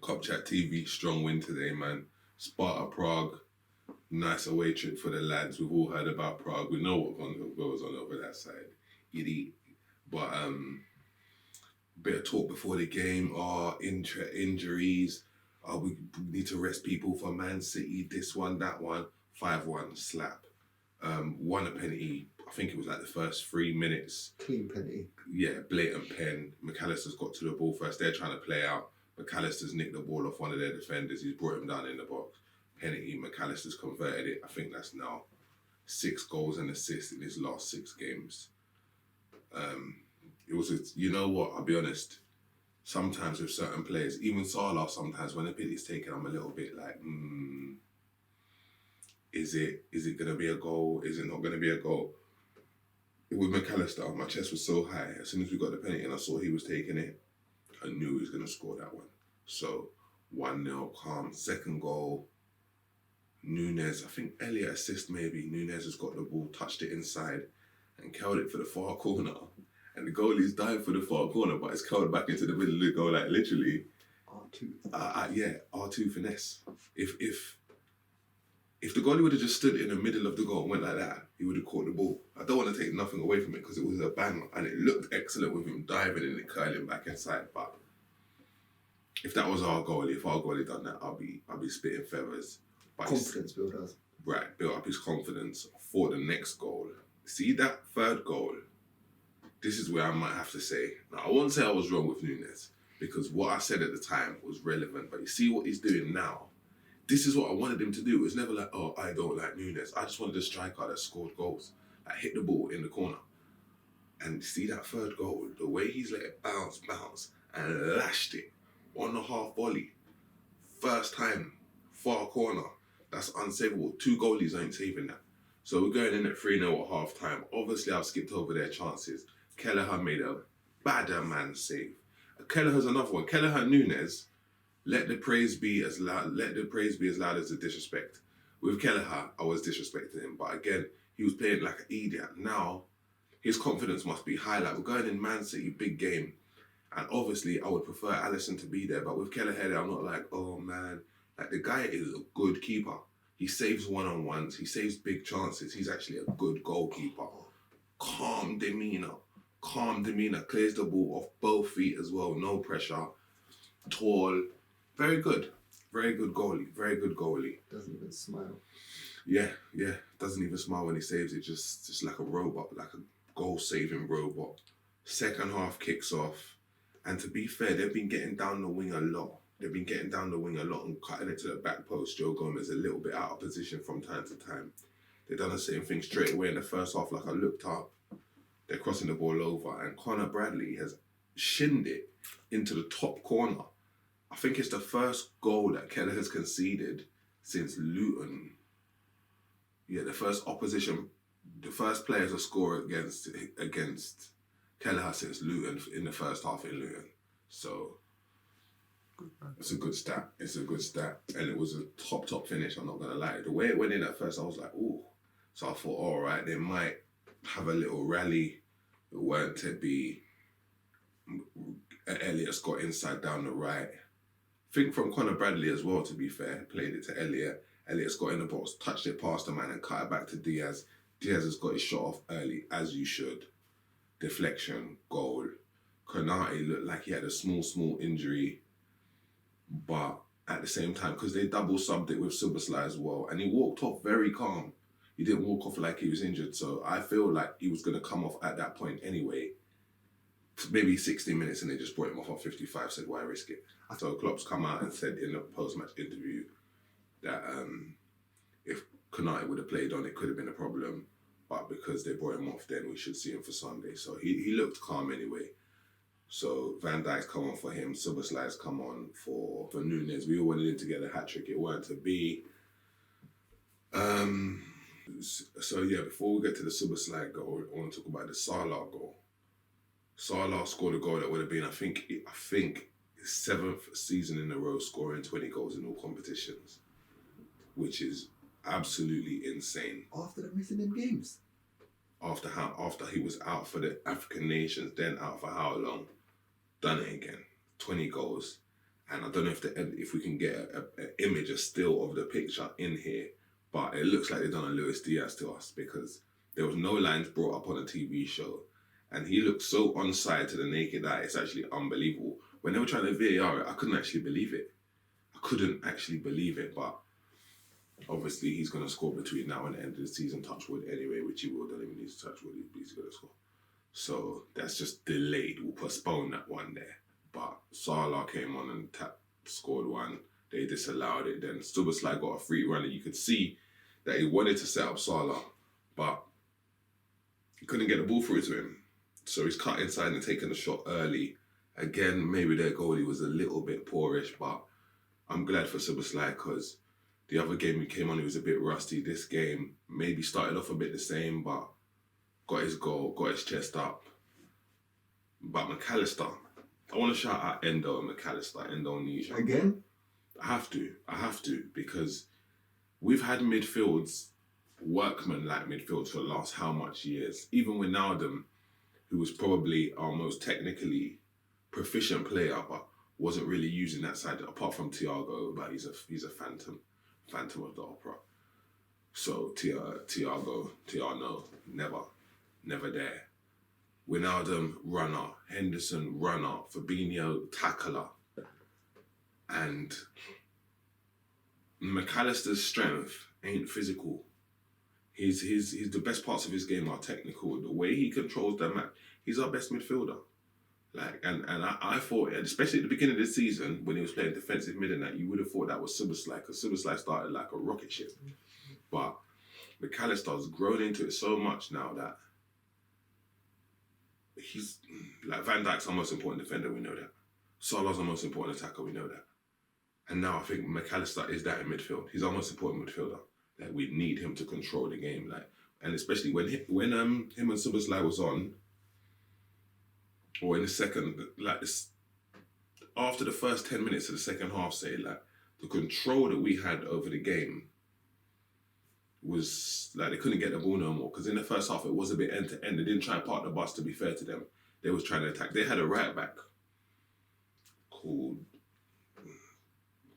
Cop Chat TV, strong win today, man. Sparta Prague, nice away trip for the lads. We've all heard about Prague. We know what goes on over that side. Idiot. But bit of talk before the game. Injuries. We need to rest people for Man City. This one, that one. 5-1 slap. Won a penalty. I think it was like the first 3 minutes. Clean penalty. Yeah, blatant pen. Mac Allister's got to the ball first. They're trying to play out. Mac Allister's nicked the ball off one of their defenders. He's brought him down in the box. Penalty. Mac Allister's converted it. I think that's now 6 goals and assists in his last 6 games. It was, you know what, I'll be honest. Sometimes with certain players, even Salah, sometimes when a penalty's taken, I'm a little bit like, is it going to be a goal? Is it not going to be a goal? With Mac Allister, my chest was so high. As soon as we got the penalty and I saw he was taking it, I knew he was going to score that one. So 1-0, calm. Second goal, Nunez, I think Elliott assist maybe. Nunez has got the ball, touched it inside and curled it for the far corner. And the goalie's dived for the far corner, but it's curled back into the middle of the goal, like literally. R2. Yeah, R2 finesse. If the goalie would have just stood in the middle of the goal and went like that, he would have caught the ball. I don't want to take nothing away from it because it was a banger and it looked excellent with him diving and it curling back inside. But if that was our goalie, if our goalie done that, I'll be spitting feathers. But Confidence builders. Right, built up his confidence for the next goal. See that third goal? This is where I might have to say, now I won't say I was wrong with Nunez because what I said at the time was relevant, but you see what he's doing now? This is what I wanted him to do. It was never like, oh, I don't like Nunez. I just wanted a striker that scored goals, like hit the ball in the corner. And see that third goal, the way he's let it bounce, and lashed it on the half volley. First time, far corner. That's unsavable. 2 goalies ain't saving that. So we're going in at 3-0 at half time. Obviously, I've skipped over their chances. Kelleher made a badder man save. Kelleher's another one. Kelleher Nunez, let the praise be as loud as the disrespect. With Kelleher, I was disrespecting him, but again, he was playing like an idiot. Now, his confidence must be high. Like, we're going in Man City, big game, and obviously, I would prefer Alisson to be there. But with Kelleher, I'm not like, oh man, like the guy is a good keeper. He saves one-on-ones. He saves big chances. He's actually a good goalkeeper. Calm demeanour. Clears the ball off both feet as well. No pressure. Tall. Very good goalie. Doesn't even smile. Yeah. Doesn't even smile when he saves it. Just like a robot, like a goal-saving robot. Second half kicks off. And to be fair, they've been getting down the wing a lot. And cutting it to the back post. Joe Gomez a little bit out of position from time to time. They've done the same thing straight away in the first half. Like I looked up, they're crossing the ball over and Connor Bradley has shinned it into the top corner. I think it's the first goal that Kelleher has conceded since Luton. Yeah, the first player to score against Kelleher since Luton in the first half in Luton. So it's a good stat. And it was a top finish, I'm not going to lie. The way it went in at first, I was like, ooh. So I thought, all right, they might have a little rally. It weren't to be Elliott's got inside down the right. Think from Connor Bradley as well, to be fair. Played it to Elliott. Elliott's got in the box, touched it past the man and cut it back to Diaz. Diaz has got his shot off early, as you should. Deflection, goal. Konate looked like he had a small injury. But at the same time, because they double subbed it with Szoboszlai as well, and he walked off very calm. He didn't walk off like he was injured, so I feel like he was going to come off at that point anyway. Maybe 60 minutes, and they just brought him off on 55, said, why risk it? So Klopp's come out and said in a post-match interview that if Konate would have played on, it could have been a problem, but because they brought him off, then we should see him for Sunday. So he looked calm anyway. So Van Dijk's come on for him, Szoboszlai's come on for Nunez. We all wanted him to get a hat-trick, it weren't to be. So yeah, before we get to the Szoboszlai goal, I want to talk about the Salah goal. Salah scored a goal that would have been, I think his 7th season in a row scoring 20 goals in all competitions, which is absolutely insane. After the missing them games? After he was out for the African nations, then out for how long? Done it again. 20 goals. And I don't know if we can get an image, a still of the picture in here, but it looks like they've done a Luis Diaz to us because there was no lines brought up on a TV show. And he looked so onside to the naked eye, it's actually unbelievable. When they were trying to VAR it, I couldn't actually believe it. But obviously he's going to score between now and the end of the season, touch wood anyway, which he will, don't even need to touch wood, he's going to score. So that's just delayed, we'll postpone that one there. But Salah came on and scored one, they disallowed it, then Szoboszlai got a free run and you could see that he wanted to set up Salah, but he couldn't get the ball through to him. So he's cut inside and taken the shot early. Again, maybe their goalie was a little bit poorish, but I'm glad for Szoboszlai because the other game he came on, he was a bit rusty. This game maybe started off a bit the same, but got his goal, got his chest up. But Mac Allister, I want to shout out Endo and Mac Allister, Indonesia. Again? I have to, because we've had midfields, workman-like midfields for the last how much years. Even with Wijnaldum, who was probably our most technically proficient player, but wasn't really using that side, apart from Thiago, but he's a phantom of the opera. So Thiago, never there. Wijnaldum, runner. Henderson, runner. Fabinho, tackler. And Mac Allister's strength ain't physical. He's the best parts of his game are technical. The way he controls the match, he's our best midfielder. And I thought, especially at the beginning of the season, when he was playing defensive mid and that, you would have thought that was Szoboszlai, because Szoboszlai started like a rocket ship. But Mac Allister's grown into it so much now that he's like Van Dijk's our most important defender, we know that. Salah's our most important attacker, we know that. And now I think Mac Allister is that in midfield. He's our most important midfielder. Like, we need him to control the game, like, and especially when him and Szoboszlai was on, or in the second, like this, after the first 10 minutes of the second half, say, like, the control that we had over the game was like they couldn't get the ball no more, because in the first half it was a bit end to end. They didn't try and park the bus, to be fair to them. They was trying to attack. They had a right back called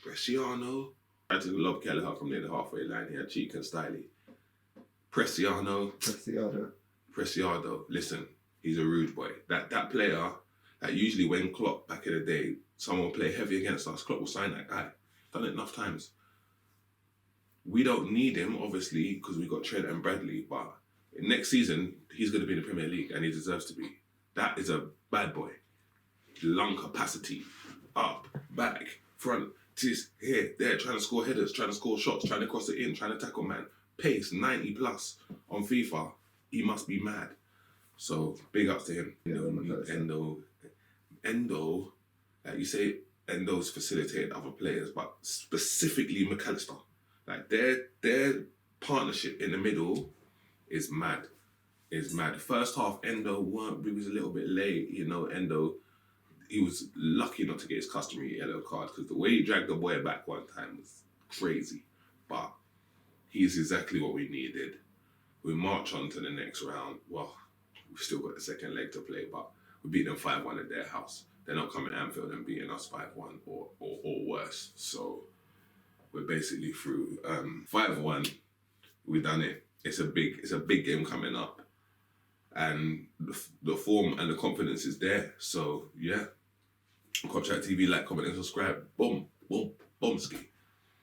Bresciano. I just love Kelleher from near the halfway line. He had cheek and styly. Preciado. Listen, he's a rude boy. That player, that usually when Klopp, back in the day, someone play heavy against us, Klopp will sign that guy. Done it enough times. We don't need him, obviously, because we got Trent and Bradley, but next season, he's going to be in the Premier League, and he deserves to be. That is a bad boy. Lung capacity. Up, back, front, here, there, trying to score headers, trying to score shots, trying to cross it in, trying to tackle man. Pace, 90 plus on FIFA. He must be mad. So, big ups to him. Endo, like you say, Endo's facilitated other players, but specifically Mac Allister. Like, their partnership in the middle is mad. First half, Endo was a little bit late, Endo, he was lucky not to get his customary yellow card, because the way he dragged the boy back one time was crazy. But he's exactly what we needed. We march on to the next round. Well, we've still got the second leg to play, but we beat them 5-1 at their house. They're not coming to Anfield and beating us 5-1 or worse. So we're basically through. 5-1, we done it. It's a big game coming up, and the form and the confidence is there. So yeah, Contract TV, like, comment, and subscribe. Boom, boom, boom, ski.